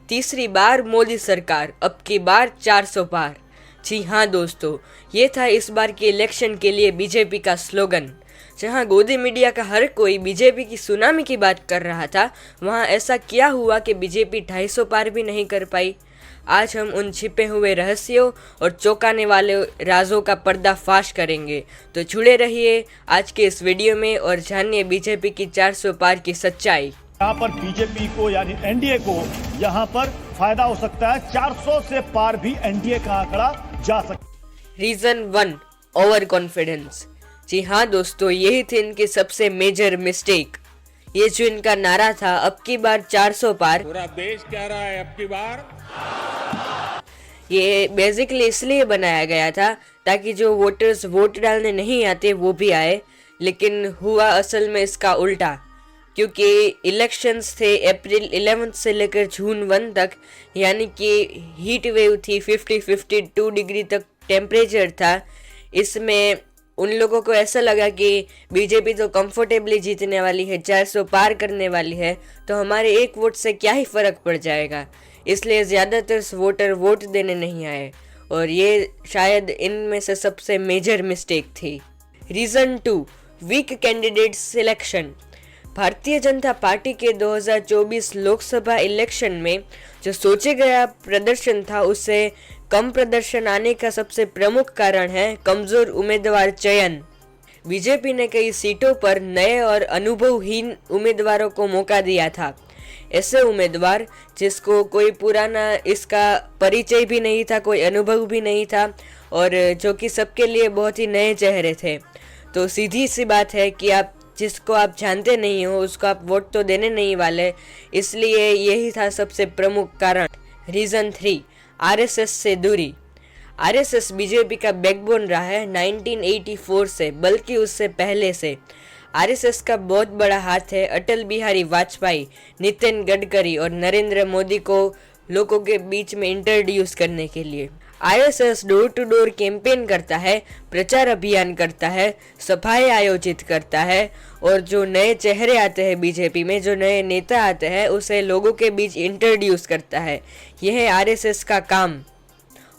तीसरी बार मोदी सरकार, अब की बार 400 पार। जी हाँ दोस्तों, ये था इस बार के इलेक्शन के लिए बीजेपी का स्लोगन। जहाँ गोदी मीडिया का हर कोई बीजेपी की सुनामी की बात कर रहा था, वहाँ ऐसा क्या हुआ कि बीजेपी 250 पार भी नहीं कर पाई। आज हम उन छिपे हुए रहस्यों और चौंकाने वाले राजों का पर्दाफाश करेंगे। तो जुड़े रहिए आज के इस वीडियो में और जानिए बीजेपी की 400 पार की सच्चाई। यहाँ पर बीजेपी को यानी एनडीए को यहाँ पर फायदा हो सकता है। 400 से पार भी एनडीए का आंकड़ा जा सकता है। Reason 1, over confidence. जी हाँ दोस्तों, यही थी इनकी सबसे मेजर मिस्टेक। ये जो इनका नारा था, अब की बार 400 पार, पूरा देश कह रहा है अब की बार, ये बेसिकली इसलिए बनाया गया था ताकि जो वोटर्स वोट डालने नहीं आते वो भी आए। लेकिन हुआ असल में इसका उल्टा, क्योंकि इलेक्शंस थे अप्रैल 11 से लेकर जून 1 तक, यानी कि हीट वेव थी, 52 डिग्री तक टेम्परेचर था। इसमें उन लोगों को ऐसा लगा कि बीजेपी तो कंफर्टेबली जीतने वाली है, 400 पार करने वाली है, तो हमारे एक वोट से क्या ही फर्क पड़ जाएगा। इसलिए ज़्यादातर वोटर वोट देने नहीं आए और ये शायद इनमें से सबसे मेजर मिस्टेक थी। Reason 2, weak candidate selection. Bharatiya Janata party के 2024 लोकसभा इलेक्शन में जो सोचे गया प्रदर्शन था, उससे कम प्रदर्शन आने का सबसे प्रमुख कारण है कमजोर उम्मीदवार चयन। बीजेपी ने कई सीटों पर नए और अनुभवहीन उम्मीदवारों को मौका दिया था। ऐसे उम्मीदवार जिसको कोई पुराना इसका परिचय भी नहीं था, कोई अनुभव भी नहीं था और जो कि सबके लिए बहुत ही नए चेहरे थे। तो सीधी सी बात है कि आप जिसको आप जानते नहीं हो उसको आप वोट तो देने नहीं वाले, इसलिए यही था सबसे प्रमुख कारण। रीज़न 3, आरएसएस से दूरी। आरएसएस बीजेपी का बैकबोन रहा है 1984 से, बल्कि उससे पहले से। आरएसएस का बहुत बड़ा हाथ है अटल बिहारी वाजपेयी, नितिन गडकरी और नरेंद्र मोदी को लोगों के बीच में इंट्रोड्यूस करने के लिए। RSS door to door campaign करता है, प्रचार अभियान करता है, सभाएं आयोजित करता है और जो नए चेहरे आते हैं बीजेपी में, जो नए नेता आते हैं, उसे लोगों के बीच इंट्रोड्यूस करता है। यह है आरएसएस का काम।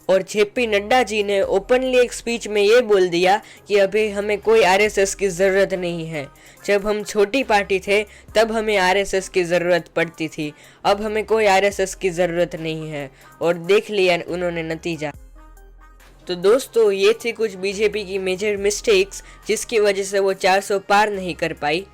और जेपी नड्डा जी ने ओपनली एक स्पीच में ये बोल दिया कि अभी हमें कोई आरएसएस की ज़रूरत नहीं है। जब हम छोटी पार्टी थे तब हमें आरएसएस की ज़रूरत पड़ती थी, अब हमें कोई आरएसएस की ज़रूरत नहीं है। और देख लिया उन्होंने नतीजा। तो दोस्तों, ये थी कुछ बीजेपी की मेजर मिस्टेक्स जिसकी वजह से वो 400 पार नहीं कर पाई।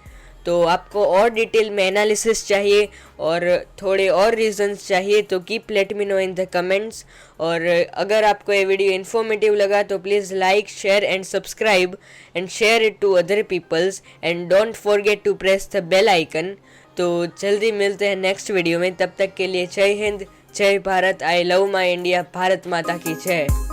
तो आपको और डिटेल में एनालिसिस चाहिए और थोड़े और रीजंस चाहिए तो keep let me know in the comments. और अगर आपको ये वीडियो इन्फॉर्मेटिव लगा तो please like, share and subscribe and share it to other peoples and don't forget to press the bell icon. तो जल्दी मिलते हैं नेक्स्ट वीडियो में, तब तक के लिए जय हिंद, जय Bharat, I love my India, Bharat माता की जय।